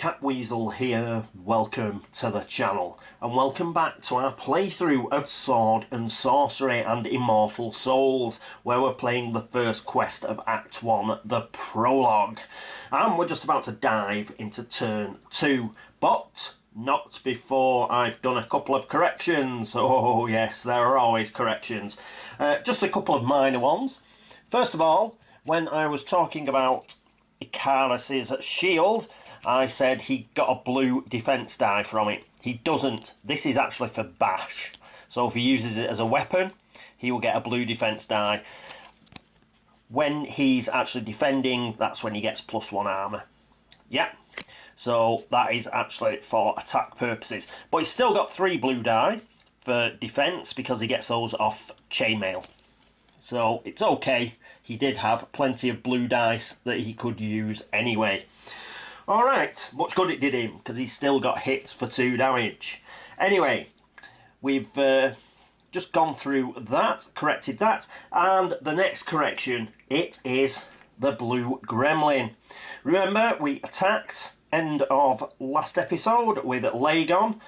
Catweazle here, welcome to the channel and welcome back to our playthrough of Sword and Sorcery and Immortal Souls, where we're playing the first quest of Act 1, the Prologue, and we're just about to dive into turn 2, but not before I've done a couple of corrections. Oh yes, there are always corrections. Just a couple of minor ones. First of all, when I was talking about Icarus's shield, I said he got a blue defense die from it. He doesn't. This is actually for bash. So if he uses it as a weapon, he will get a blue defense die. When he's actually defending, that's when he gets +1 armor. Yeah. So that is actually for attack purposes. But he's still got 3 blue die for defense because he gets those off chainmail. So it's okay. He did have plenty of blue dice that he could use anyway. Alright, much good it did him, because he's still got hit for 2 damage. Anyway, we've just gone through that, corrected that, and the next correction, it is the blue gremlin. Remember, we attacked end of last episode with Lagon,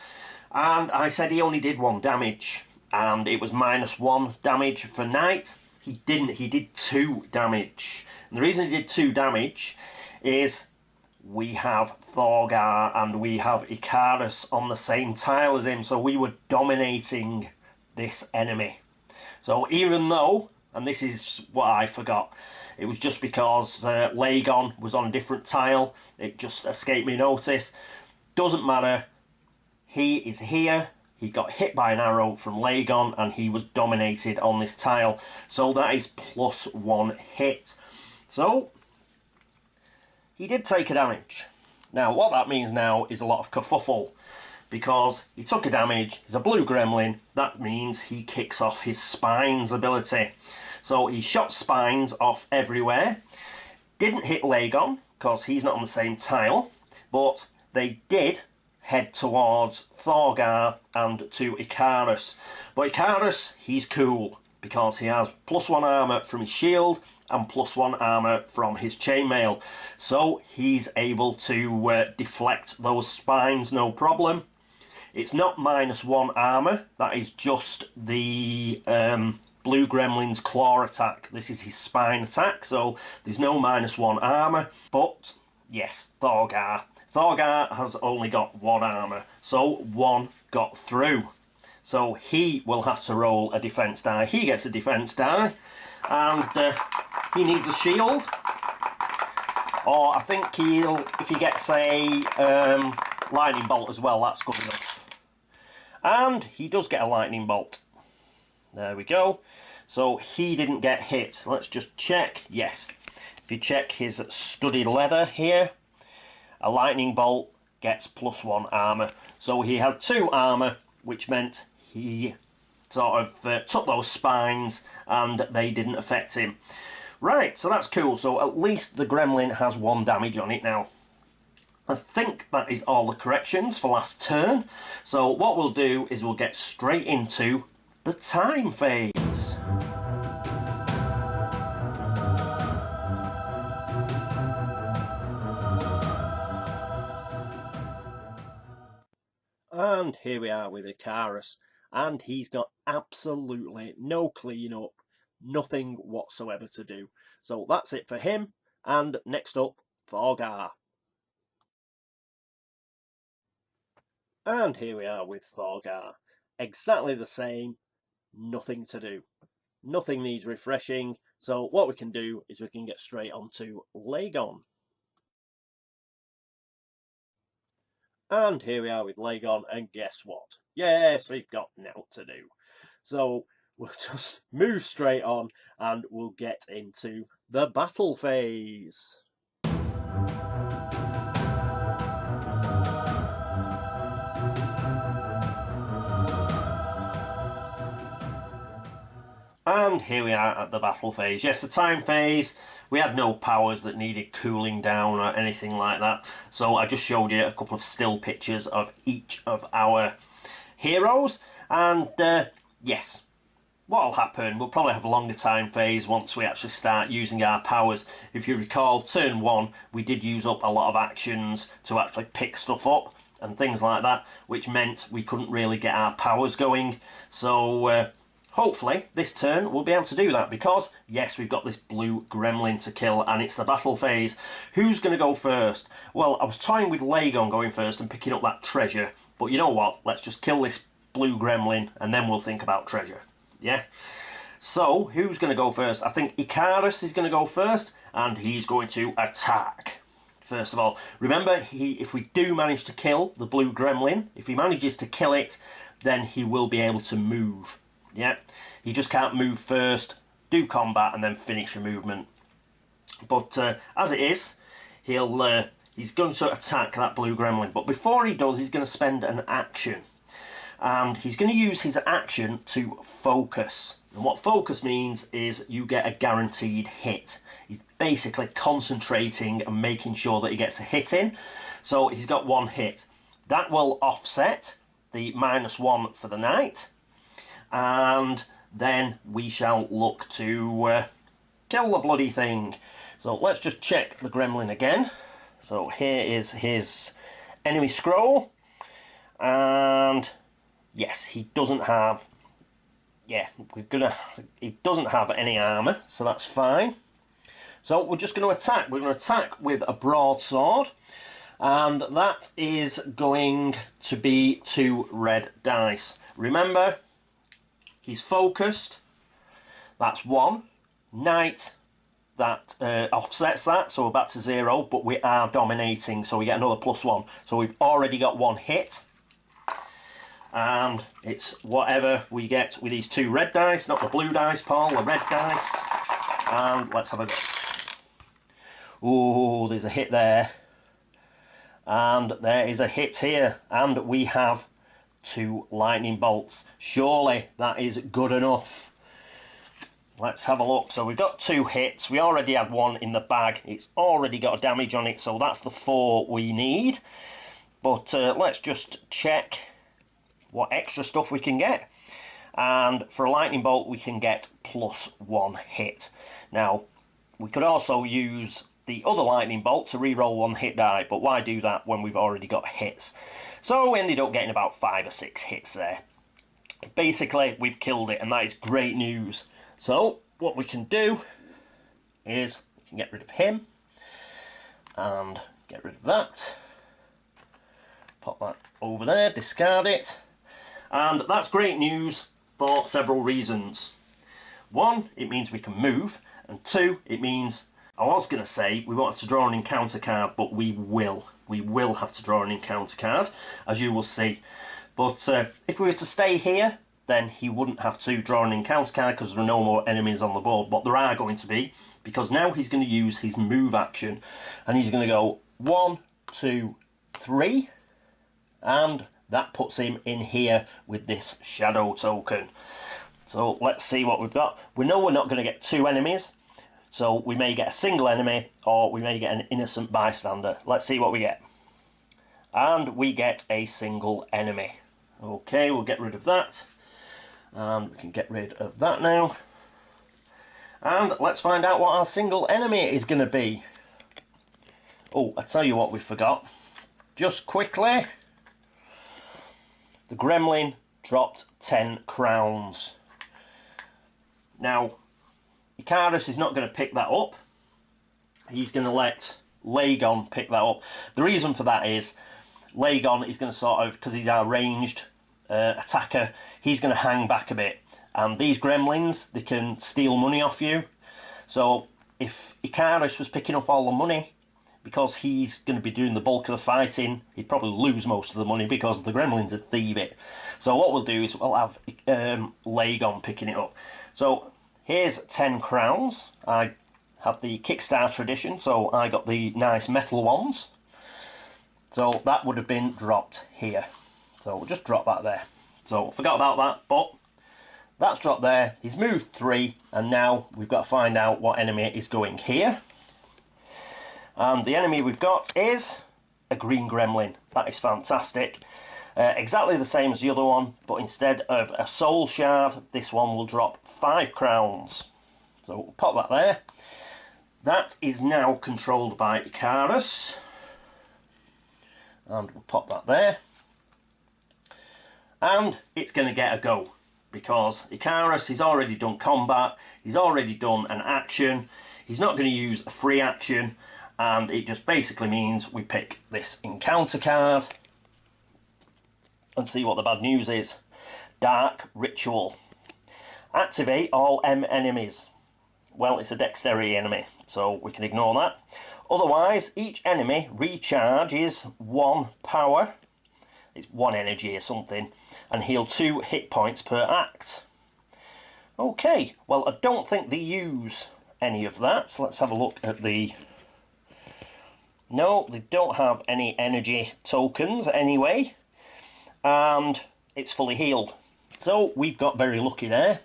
and I said he only did 1 damage, and it was -1 damage for Knight. He didn't, he did 2 damage. And the reason he did 2 damage is we have Thorgar and we have Ecarus on the same tile as him, so we were dominating this enemy. So even though, and this is what I forgot, it was just because Lagon was on a different tile, it just escaped me notice. Doesn't matter, he is here, he got hit by an arrow from Lagon and he was dominated on this tile, so that is +1 hit. So he did take a damage. Now what that means now is a lot of kerfuffle, because he took a damage, he's a blue gremlin, that means he kicks off his spines ability. So he shot spines off everywhere, didn't hit Lagon because he's not on the same tile, but they did head towards Thorgar and to Ecarus. But Ecarus, he's cool because he has +1 armor from his shield and +1 armor from his chainmail, so he's able to deflect those spines no problem. It's not -1 armor, that is just the blue gremlin's claw attack. This is his spine attack, so there's no -1 armor. But yes, Thorgar has only got 1 armor, so 1 got through. So he will have to roll a defense die. He gets a defense die, and he needs a shield. Or I think if he gets a lightning bolt as well, that's good enough. And he does get a lightning bolt. There we go. So he didn't get hit. Let's just check. Yes. If you check his studded leather here, a lightning bolt gets +1 armor. So he had 2 armor, which meant he sort of took those spines and they didn't affect him. Right, so that's cool. So at least the gremlin has 1 damage on it now. I think that is all the corrections for last turn. So what we'll do is we'll get straight into the time phase. And here we are with Ecarus, and he's got absolutely no clean-up, nothing whatsoever to do. So that's it for him, and next up, Thorgar. And here we are with Thorgar. Exactly the same, nothing to do. Nothing needs refreshing, so what we can do is we can get straight onto Lagon. And here we are with Lagon, and guess what? Yes, we've got naught to do. So we'll just move straight on and we'll get into the battle phase. And here we are at the battle phase. Yes, the time phase, we had no powers that needed cooling down or anything like that. So I just showed you a couple of still pictures of each of our heroes. And yes, what'll happen, we'll probably have a longer time phase once we actually start using our powers. If you recall, turn 1, we did use up a lot of actions to actually pick stuff up and things like that, which meant we couldn't really get our powers going. So hopefully this turn we'll be able to do that, because yes, we've got this blue gremlin to kill and it's the battle phase. Who's going to go first? Well, I was toying with Lagon going first and picking up that treasure, but you know what, let's just kill this blue gremlin and then we'll think about treasure. Yeah, so who's going to go first? I think Icarus is going to go first, and he's going to attack. First of all, remember, if we do manage to kill the blue gremlin, if he manages to kill it, then he will be able to move. Yeah, he just can't move first, do combat, and then finish a movement. But as it is, he's going to attack that blue gremlin. But before he does, he's going to spend an action. And he's going to use his action to focus. And what focus means is you get a guaranteed hit. He's basically concentrating and making sure that he gets a hit in. So he's got 1 hit. That will offset the -1 for the night. And then we shall look to kill the bloody thing. So let's just check the gremlin again. So here is his enemy scroll. And yes, he doesn't have, he doesn't have any armour, so that's fine. So we're just going to attack. We're going to attack with a broadsword, and that is going to be 2 red dice. Remember, he's focused, that's 1. Night, that offsets that, so we're back to 0, but we are dominating, so we get another +1. So we've already got 1 hit. And it's whatever we get with these 2 red dice, not the blue dice, Paul, the red dice. And let's have a go. Oh, there's a hit there. And there is a hit here. And we have 2 lightning bolts. Surely that is good enough. Let's have a look. So we've got 2 hits. We already had 1 in the bag. It's already got a damage on it, so that's the 4 we need. But let's just check what extra stuff we can get. And for a lightning bolt we can get +1 hit. Now we could also use the other lightning bolt to re-roll 1 hit die, but why do that when we've already got hits? So we ended up getting about 5 or 6 hits there. Basically we've killed it, and that is great news. So what we can do is we can get rid of him and get rid of that, pop that over there, discard it. And that's great news for several reasons. 1, it means we can move, and 2, it means, I was going to say we won't have to draw an encounter card, but we will. We will have to draw an encounter card, as you will see. But if we were to stay here, then he wouldn't have to draw an encounter card because there are no more enemies on the board. But there are going to be, because now he's going to use his move action, and he's going to go 1, 2, 3, and that puts him in here with this shadow token. So let's see what we've got. We know we're not going to get 2 enemies, so we may get a single enemy or we may get an innocent bystander. Let's see what we get. And we get a single enemy. Okay, we'll get rid of that. And we can get rid of that now. And let's find out what our single enemy is going to be. Oh, I tell you what we forgot. Just quickly, the gremlin dropped 10 crowns. Now, Ecarus is not going to pick that up. He's going to let Lagon pick that up. The reason for that is Lagon is going to sort of, because he's our ranged attacker, he's going to hang back a bit. And these gremlins, they can steal money off you. So if Icarus was picking up all the money, because he's going to be doing the bulk of the fighting, he'd probably lose most of the money because the gremlins would thieve it. So what we'll do is we'll have Lagon picking it up. So here's 10 crowns. I have the Kickstarter edition, so I got the nice metal ones. So that would have been dropped here. So we'll just drop that there. So forgot about that, but that's dropped there. He's moved 3, and now we've got to find out what enemy is going here. And the enemy we've got is a green gremlin. That is fantastic. Exactly the same as the other one, but instead of a soul shard, this one will drop 5 crowns. So we'll pop that there. That is now controlled by Icarus. And we'll pop that there. And it's going to get a go, because Ecarus, he's already done combat, he's already done an action, he's not going to use a free action, and it just basically means we pick this encounter card and see what the bad news is. Dark Ritual. Activate all M enemies. Well, it's a dexterity enemy, so we can ignore that. Otherwise, each enemy recharges 1 power, it's 1 energy or something, and heal 2 hit points per act. Okay, well, I don't think they use any of that, so let's have a look at the... No, they don't have any energy tokens anyway, and it's fully healed. So we've got very lucky there.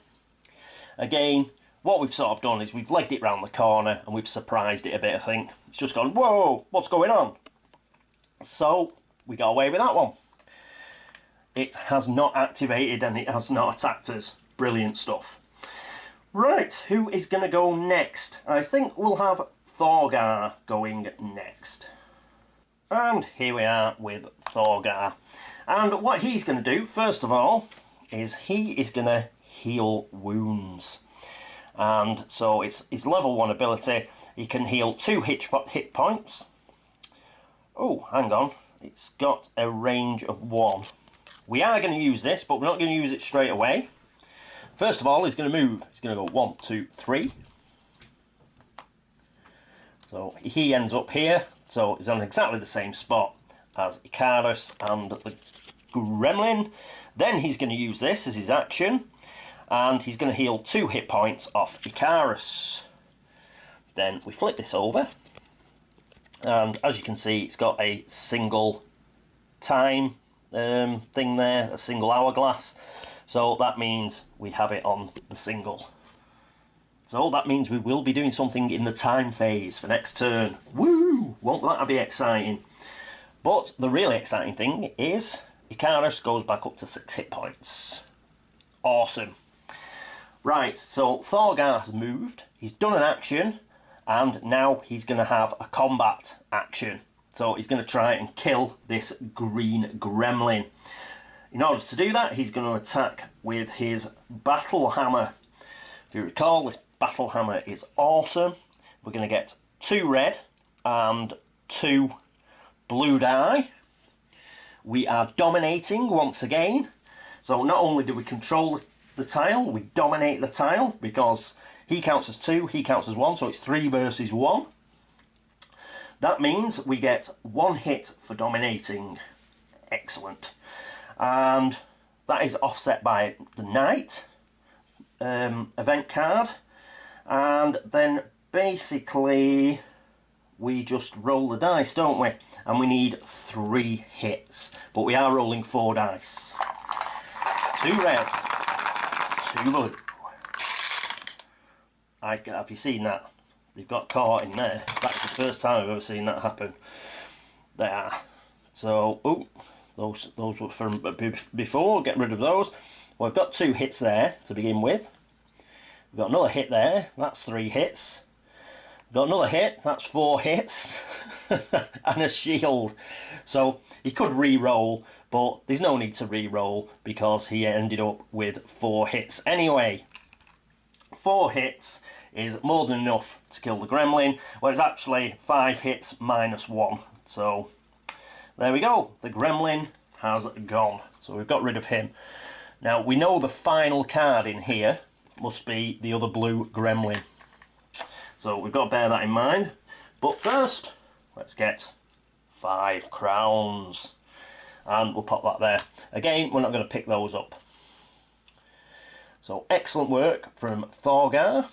Again, what we've sort of done is we've legged it round the corner and we've surprised it a bit, I think. It's just gone, whoa, what's going on? So we got away with that one. It has not activated and it has not attacked us. Brilliant stuff. Right, who is going to go next? I think we'll have Thorgar going next. And here we are with Thorgar. And what he's going to do, first of all, is he is going to heal wounds. And so it's his level 1 ability. He can heal 2 hit points. Oh, hang on. It's got a range of 1. We are going to use this, but we're not going to use it straight away. First of all, he's going to move. He's going to go 1, 2, 3. So he ends up here. So he's on exactly the same spot as Icarus and the Gremlin. Then he's going to use this as his action. And he's going to heal 2 hit points off Icarus. Then we flip this over. And as you can see, it's got a single time thing there, a single hourglass. So that means we have it on the single. So that means we will be doing something in the time phase for next turn. Woo! Won't that be exciting? But the really exciting thing is Icarus goes back up to 6 hit points. Awesome. Right, so Thorgar has moved, he's done an action, and now he's going to have a combat action. So he's going to try and kill this green gremlin. In order to do that, he's going to attack with his battle hammer. If you recall, this battle hammer is awesome. We're going to get 2 red and 2 blue die. We are dominating once again. So not only do we control the tile, we dominate the tile, because he counts as 2, he counts as 1, so it's 3 versus 1. That means we get 1 hit for dominating. Excellent. And that is offset by the Knight event card. And then basically we just roll the dice, don't we? And we need 3 hits. But we are rolling 4 dice. 2 red, 2 blue. Have you seen that? They've got caught in there. That's the first time I've ever seen that happen. There. So, oh, those were from before. Get rid of those. Well, we've got 2 hits there to begin with. We've got another hit there. That's 3 hits. We've got another hit. That's 4 hits. And a shield. So he could re-roll, but there's no need to re-roll because he ended up with 4 hits anyway. 4 hits is more than enough to kill the gremlin, well, it's actually 5 hits minus 1. So there we go, the gremlin has gone. So we've got rid of him. Now we know the final card in here must be the other blue gremlin. So we've got to bear that in mind. But first, let's get 5 crowns. And we'll pop that there. Again, we're not going to pick those up. So excellent work from Thorgar.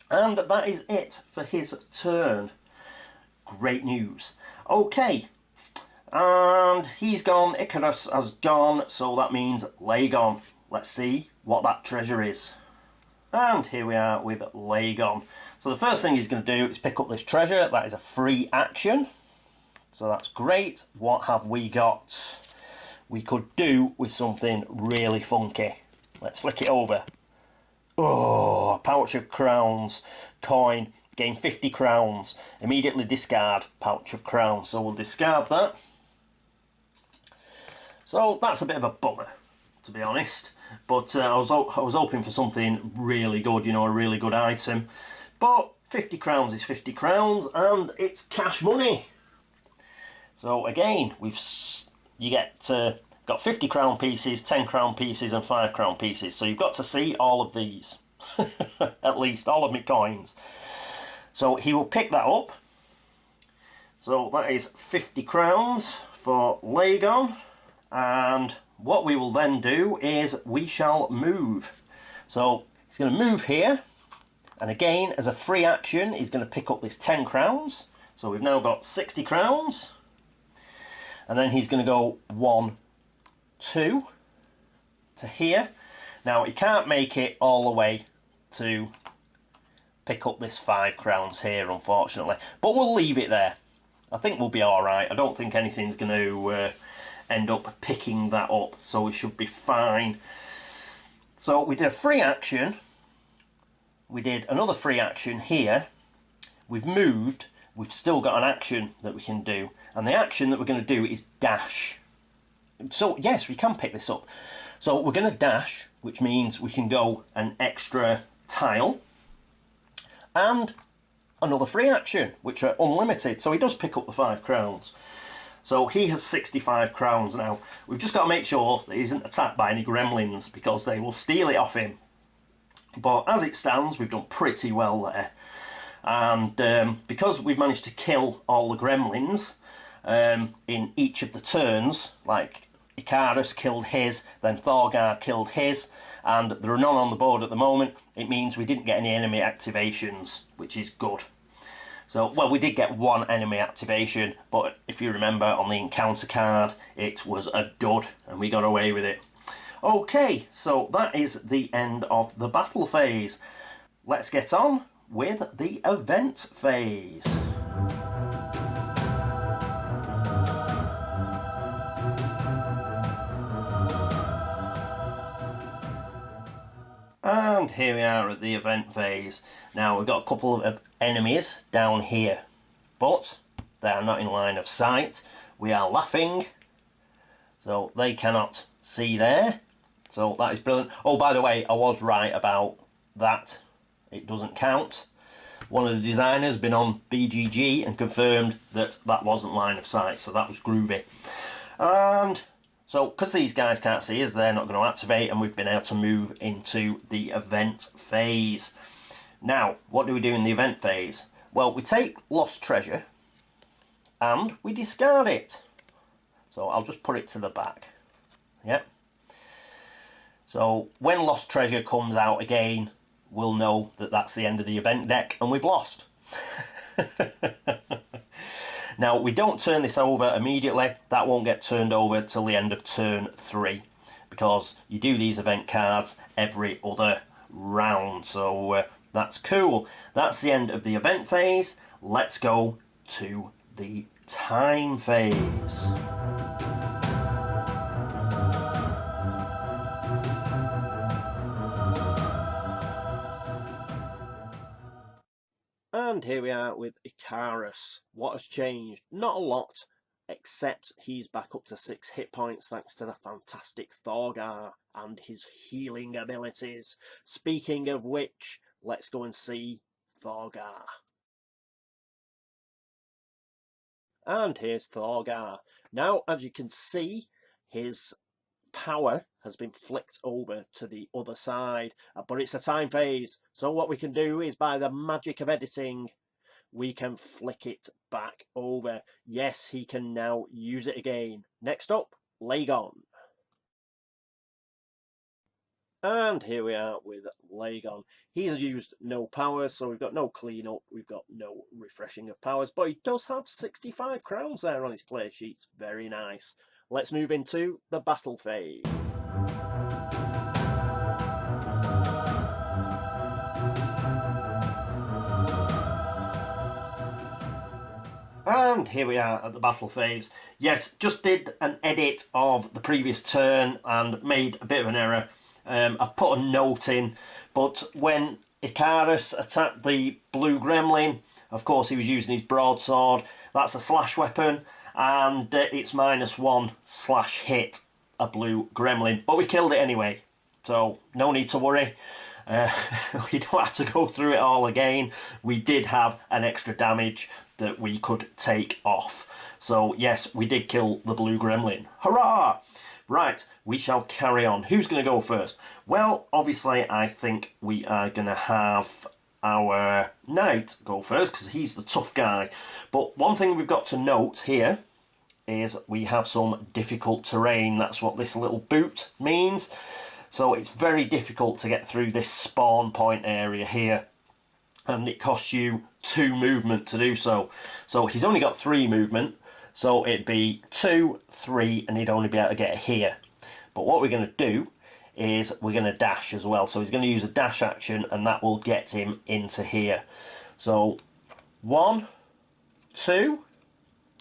And that is it for his turn. Great news. Okay, and he's gone, Icarus has gone, so that means Lagon. Let's see what that treasure is. And here we are with Lagon. So the first thing he's going to do is pick up this treasure. That is a free action. So that's great. What have we got? we could do with something really funky. Let's flick it over. Oh, a pouch of crowns, coin, gain 50 crowns. Immediately discard pouch of crowns. So we'll discard that. So that's a bit of a bummer, to be honest. But I was hoping for something really good, you know, a really good item. But 50 crowns is 50 crowns, and it's cash money. So again, you get got 50 crown pieces, 10 crown pieces, and 5 crown pieces. So you've got to see all of these, at least all of my coins. So he will pick that up. So that is 50 crowns for Lagon, and what we will then do is we shall move. So he's going to move here, and again, as a free action, he's going to pick up this 10 crowns. So we've now got 60 crowns. And then he's going to go 1, 2 to here. Now, he can't make it all the way to pick up this 5 crowns here, unfortunately. But we'll leave it there. I think we'll be alright. I don't think anything's going to end up picking that up. So we should be fine. So we did a free action. We did another free action here. We've moved. We've still got an action that we can do. And the action that we're going to do is dash. So, yes, we can pick this up. So we're going to dash, which means we can go an extra tile. And another free action, which are unlimited. So he does pick up the 5 crowns. So he has 65 crowns now. We've just got to make sure that he isn't attacked by any gremlins, because they will steal it off him. But as it stands, we've done pretty well there. And because we've managed to kill all the gremlins in each of the turns, like Icarus killed his, then Thorgar killed his, and there are none on the board at the moment, it means we didn't get any enemy activations, which is good. So, well, we did get 1 enemy activation, but if you remember on the encounter card, it was a dud, and we got away with it. Okay, so that is the end of the battle phase. Let's get on with the event phase. And here we are at the event phase. Now we've got a couple of enemies down here, but they are not in line of sight. We are laughing, so they cannot see there. So that is brilliant. Oh, by the way, I was right about that. It doesn't count. One of the designers been on BGG and confirmed that that wasn't line of sight, so that was groovy. And so, because these guys can't see us, they're not going to activate, and we've been able to move into the event phase. Now, what do we do in the event phase? Well, we take lost treasure, and we discard it. So I'll just put it to the back. Yep. So when lost treasure comes out again, we'll know that that's the end of the event deck and we've lost. Now, we don't turn this over immediately. That won't get turned over till the end of turn 3, because you do these event cards every other round. So that's cool. That's the end of the event phase. Let's go to the time phase. And here we are with Icarus. What has changed? Not a lot, except he's back up to 6 hit points thanks to the fantastic Thorgar and his healing abilities. Speaking of which, let's go and see Thorgar. And here's Thorgar. Now, as you can see, his power has been flicked over to the other side, but it's a time phase, so what we can do is, by the magic of editing, we can flick it back over. Yes, he can now use it again. Next up, Lagon. And here we are with Lagon. He's used no powers, so we've got no cleanup, we've got no refreshing of powers, but he does have 65 crowns there on his play sheet. Very nice. Let's move into the battle phase. And here we are at the battle phase. Yes, just did an edit of the previous turn and made a bit of an error. I've put a note in, but when Icarus attacked the blue gremlin, of course he was using his broadsword. That's a slash weapon, and it's -1/hit a blue gremlin. But we killed it anyway, so no need to worry. We don't have to go through it all again. We did have an extra damage that we could take off. So yes, we did kill the blue gremlin. Hurrah! Right, we shall carry on. Who's going to go first? Well, obviously I think we are going to have our knight go first because he's the tough guy. But one thing we've got to note here is we have some difficult terrain. That's what this little boot means. So it's very difficult to get through this spawn point area here, and it costs you 2 movement to do so. So he's only got 3 movement, so it'd be 2, 3, and he'd only be able to get here. But what we're going to do is we're going to dash as well. So he's going to use a dash action, and that will get him into here. So 1, 2,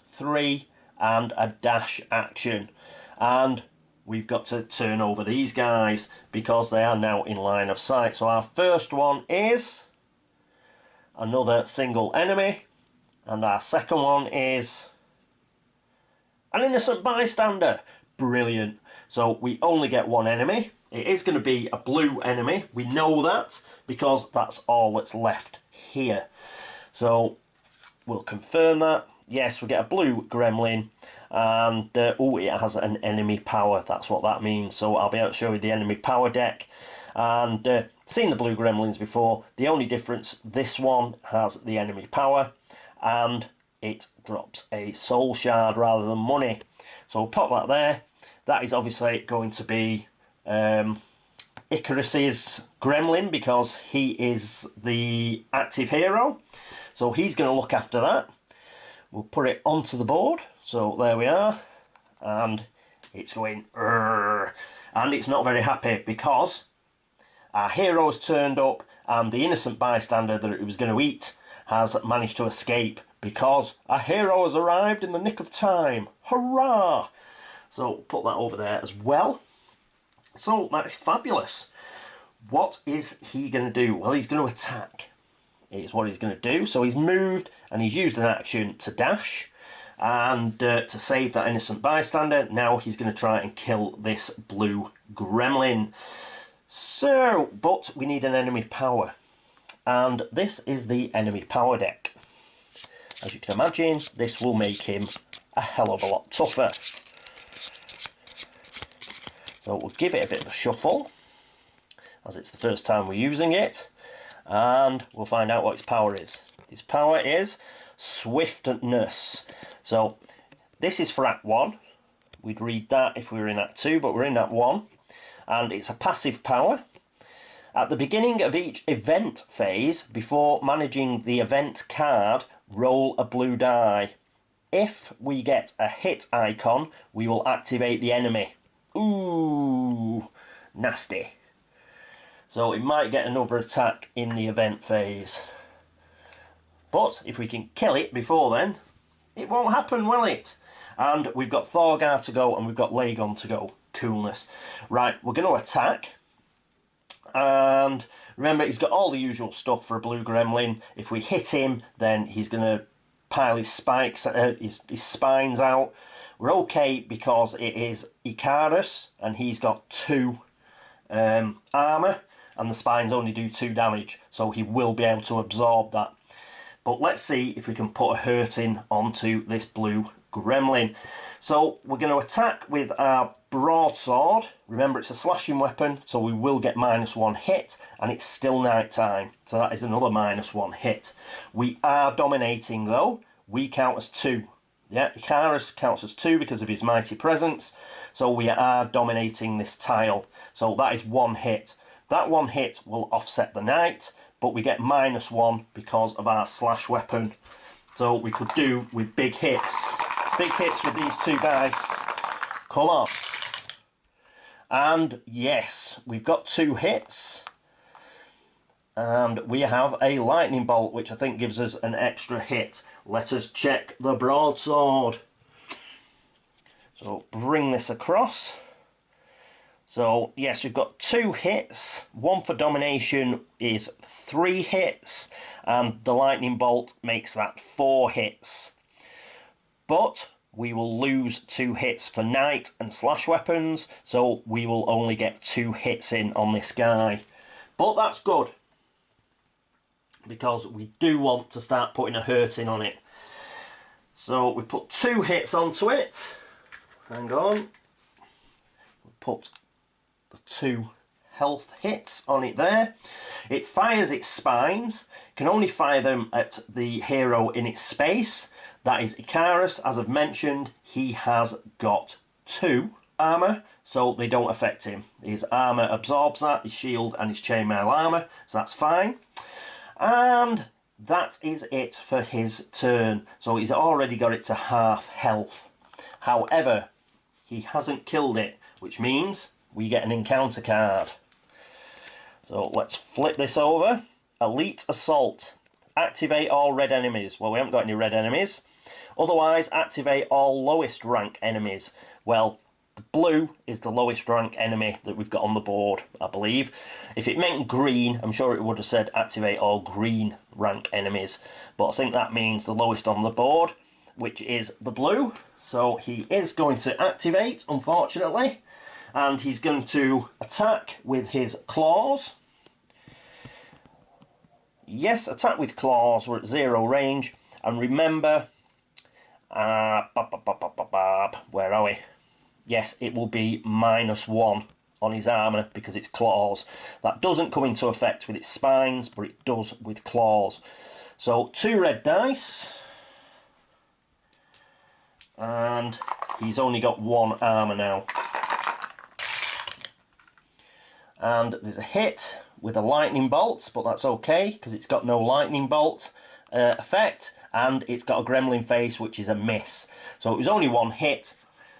3, and a dash action. And we've got to turn over these guys because they are now in line of sight. So our first one is another single enemy, and our second one is an innocent bystander. Brilliant. So we only get 1 enemy. It is going to be a blue enemy. We know that because that's all that's left here. So we'll confirm that. Yes, we get a blue gremlin. And oh, it has an enemy power. That's what that means. So I'll be able to show you the enemy power deck. And seen the blue gremlins before. The only difference, this one has the enemy power, and it drops a soul shard rather than money. So we'll pop that there. That is obviously going to be Icarus's gremlin because he is the active hero. So he's going to look after that. We'll put it onto the board. So there we are, and it's going "Urgh," and it's not very happy because our hero has turned up and the innocent bystander that it was going to eat has managed to escape because a hero has arrived in the nick of time. Hurrah! So put that over there as well. So that's fabulous. What is he going to do? Well, he's going to attack. Is what he's going to do. So he's moved and he's used an action to dash. And to save that innocent bystander, now he's going to try and kill this blue gremlin. So, but we need an enemy power. And this is the enemy power deck. As you can imagine, this will make him a hell of a lot tougher. So we'll give it a bit of a shuffle, as it's the first time we're using it. And we'll find out what his power is. His power is swiftness. So this is for Act 1. We'd read that if we were in Act 2, but we're in Act 1. And it's a passive power. At the beginning of each event phase, before managing the event card, roll a blue die. If we get a hit icon, we will activate the enemy. Ooh, nasty. So it might get another attack in the event phase. But if we can kill it before then, it won't happen, will it? And we've got Thorgar to go and we've got Lagon to go. Coolness. Right, we're going to attack. And remember, he's got all the usual stuff for a blue gremlin. If we hit him, then he's going to pile his spikes, his spines out. We're okay because it is Icarus and he's got 2 armour. And the spines only do 2 damage. So he will be able to absorb that. But let's see if we can put a hurting onto this blue gremlin. So we're going to attack with our broadsword. Remember, it's a slashing weapon, so we will get -1 hit, and it's still night time, so that is another -1 hit. We are dominating though. We count as 2. Yeah, Ecarus counts as 2 because of his mighty presence, so we are dominating this tile. So that is 1 hit. That 1 hit will offset the knight, but we get -1 because of our slash weapon. So we could do with big hits with these 2 dice. Come on. And yes, we've got 2 hits. And we have a lightning bolt, which I think gives us an extra hit. Let us check the broadsword. So bring this across. So yes, we've got 2 hits. One for domination is 3 hits, and the lightning bolt makes that 4 hits. But we will lose 2 hits for knight and slash weapons, so we will only get 2 hits in on this guy. But that's good, because we do want to start putting a hurt in on it. So we put 2 hits onto it. Hang on. We put the 2 health hits on it there. It fires its spines. Can only fire them at the hero in its space. That is Icarus. As I've mentioned, he has got 2 armour, so they don't affect him. His armour absorbs that, his shield and his chainmail armour, so that's fine. And that is it for his turn. So he's already got it to half health. However, he hasn't killed it, which means we get an encounter card. So let's flip this over. Elite Assault. Activate all red enemies. Well, we haven't got any red enemies. Otherwise, activate all lowest rank enemies. Well, the blue is the lowest rank enemy that we've got on the board, I believe. If it meant green, I'm sure it would have said activate all green rank enemies. But I think that means the lowest on the board, which is the blue. So he is going to activate, unfortunately. And he's going to attack with his claws. Yes, attack with claws. We're at 0 range. And remember, where are we? Yes, it will be -1 on his armour because it's claws. That doesn't come into effect with its spines, but it does with claws. So 2 red dice. And he's only got 1 armour now. And there's a hit with a lightning bolt, but that's okay because it's got no lightning bolt effect, and it's got a gremlin face, which is a miss. So it was only 1 hit.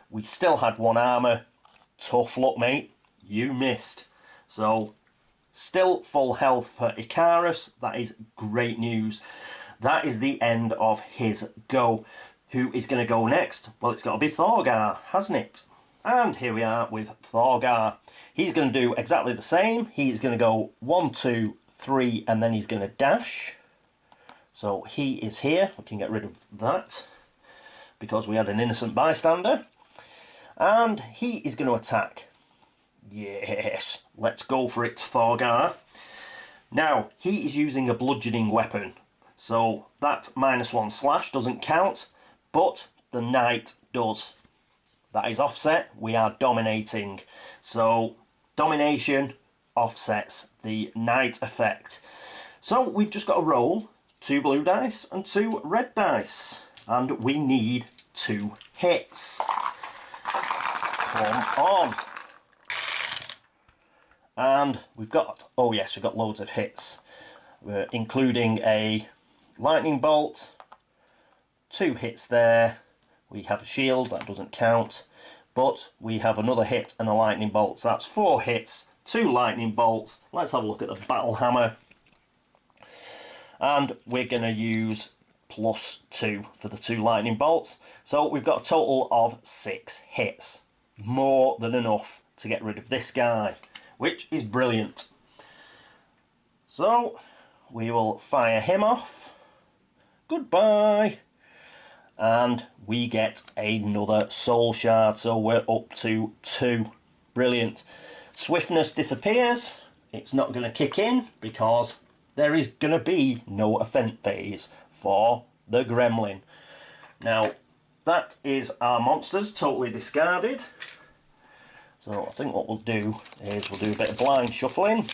We still had 1 armour. Tough luck, mate. You missed. So still full health for Ecarus. That is great news. That is the end of his go. Who is going to go next? Well, it's got to be Thorgar, hasn't it? And here we are with Thorgar. He's going to do exactly the same. He's going to go 1, 2, 3, and then he's going to dash. So he is here. We can get rid of that because we had an innocent bystander. And he is going to attack. Yes, let's go for it, Thorgar. Now, he is using a bludgeoning weapon. So that -1 slash doesn't count, but the knight does. That is offset. We are dominating. So domination offsets the knight effect. So we've just got to roll 2 blue dice and 2 red dice. And we need 2 hits. Come on. And we've got, oh yes, we've got loads of hits. Including a lightning bolt. 2 hits there. We have a shield, that doesn't count. But we have another hit and a lightning bolt. So that's 4 hits, 2 lightning bolts. Let's have a look at the battle hammer. And we're going to use +2 for the 2 lightning bolts. So we've got a total of 6 hits. More than enough to get rid of this guy, which is brilliant. So we will fire him off. Goodbye. And we get another soul shard, so we're up to 2. Brilliant. Swiftness disappears. It's not going to kick in because there is going to be no event phase for the gremlin. Now, that is our monsters totally discarded. So I think what we'll do is we'll do a bit of blind shuffling.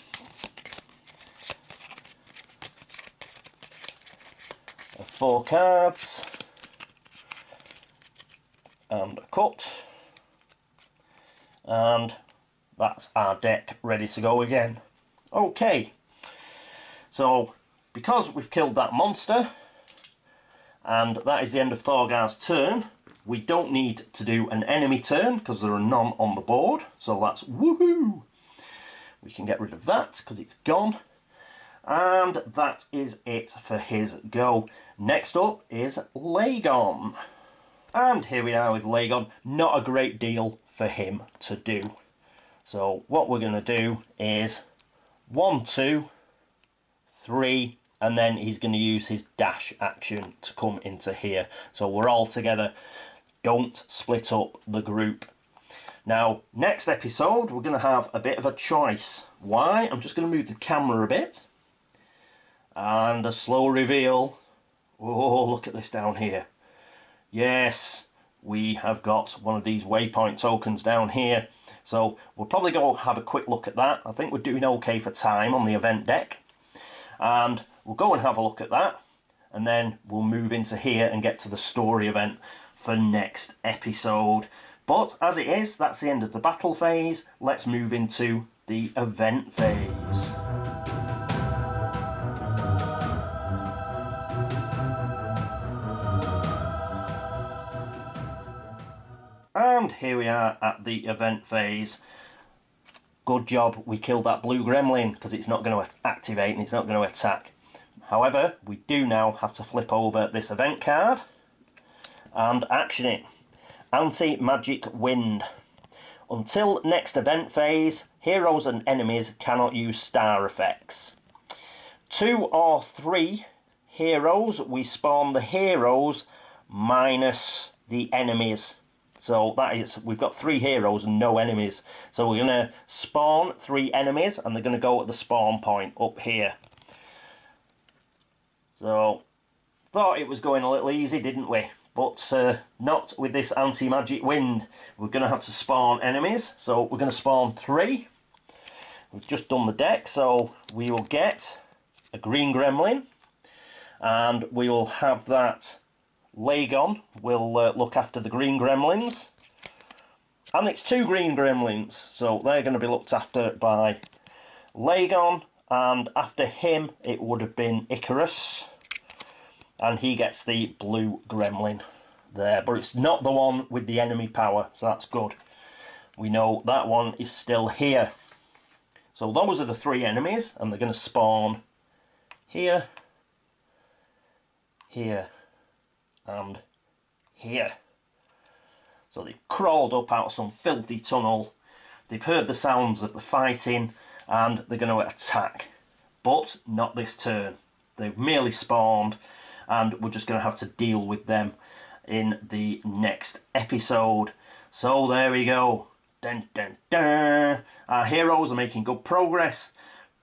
Of 4 cards. And a cut, and that's our deck ready to go again. Okay, so because we've killed that monster and that is the end of Thorgar's turn, we don't need to do an enemy turn because there are none on the board, so that's woohoo. We can get rid of that because it's gone, And that is it for his go. Next up is Lagon. And here we are with Lagon. Not a great deal for him to do. So what we're going to do is 1, 2, 3, and then he's going to use his dash action to come into here. So we're all together. Don't split up the group. Now, next episode, we're going to have a bit of a choice. Why? I'm just going to move the camera a bit. And a slow reveal. Oh, look at this down here. Yes, we have got one of these waypoint tokens down here. So we'll probably go have a quick look at that. I think we're doing okay for time on the event deck. And we'll go and have a look at that. And then we'll move into here and get to the story event for next episode. But as it is, that's the end of the battle phase. Let's move into the event phase. And here we are at the event phase. Good job we killed that blue gremlin, because it's not going to activate and it's not going to attack. However, we do now have to flip over this event card and action it. Anti-magic wind. Until next event phase, heroes and enemies cannot use star effects. 2 or 3 heroes, we spawn the heroes minus the enemies. So that is, we've got 3 heroes and no enemies. So we're going to spawn 3 enemies and they're going to go at the spawn point up here. So, thought it was going a little easy, didn't we? But not with this anti-magic wind. We're going to have to spawn enemies. So we're going to spawn 3. We've just done the deck, so we will get a green gremlin. And we will have that Lagon will look after the green gremlins. And it's 2 green gremlins, so they're going to be looked after by Lagon. And after him, it would have been Icarus. And he gets the blue gremlin there. But it's not the one with the enemy power, so that's good. We know that one is still here. So those are the 3 enemies, and they're going to spawn here, here, and here. So they've crawled up out of some filthy tunnel. They've heard the sounds of the fighting, and they're going to attack. But not this turn. They've merely spawned, and we're just going to have to deal with them in the next episode. So there we go. Dun, dun, dun. Our heroes are making good progress,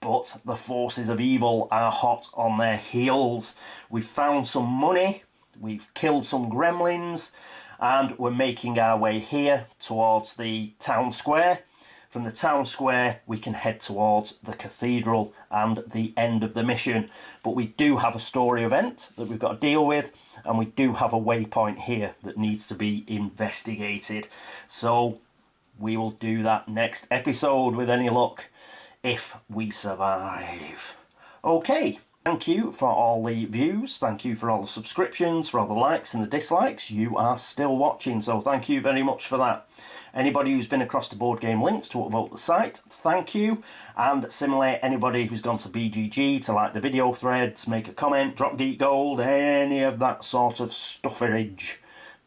but the forces of evil are hot on their heels. We've found some money, we've killed some gremlins, and we're making our way here towards the town square. From the town square, we can head towards the cathedral and the end of the mission. But we do have a story event that we've got to deal with, and we do have a waypoint here that needs to be investigated. So we will do that next episode with any luck, if we survive. Okay, thank you for all the views, thank you for all the subscriptions, for all the likes and the dislikes. You are still watching, so thank you very much for that. Anybody who's been across to Board Game Links to upvote the site, thank you. And similarly, anybody who's gone to BGG to like the video threads, make a comment, drop Geek Gold, any of that sort of stufferage.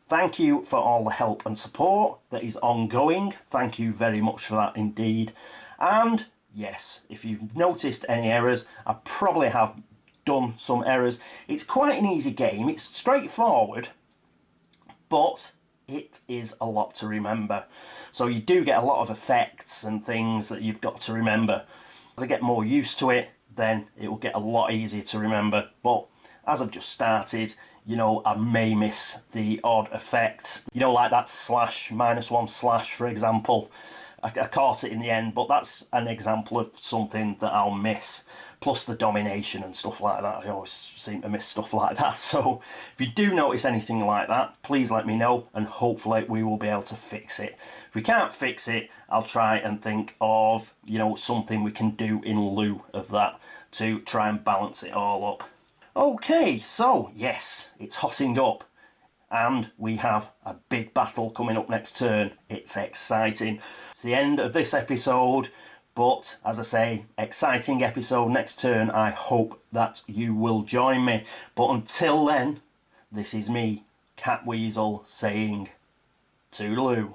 Thank you for all the help and support that is ongoing. Thank you very much for that indeed. And yes, if you've noticed any errors, I probably have done some errors. It's quite an easy game. It's straightforward, but it is a lot to remember. So you do get a lot of effects and things that you've got to remember. As I get more used to it, then it will get a lot easier to remember. But as I've just started, you know, I may miss the odd effect. You know, like that slash, -1 slash, for example. I caught it in the end, but that's an example of something that I'll miss. Plus the domination and stuff like that. I always seem to miss stuff like that. So if you do notice anything like that, please let me know, and hopefully we will be able to fix it. If we can't fix it, I'll try and think of, you know, something we can do in lieu of that to try and balance it all up. Okay, so yes, it's hotting up. And we have a big battle coming up next turn. It's exciting. It's the end of this episode, But, as I say, exciting episode next turn. I hope that you will join me. But until then, this is me, Catweazle, saying toodaloo.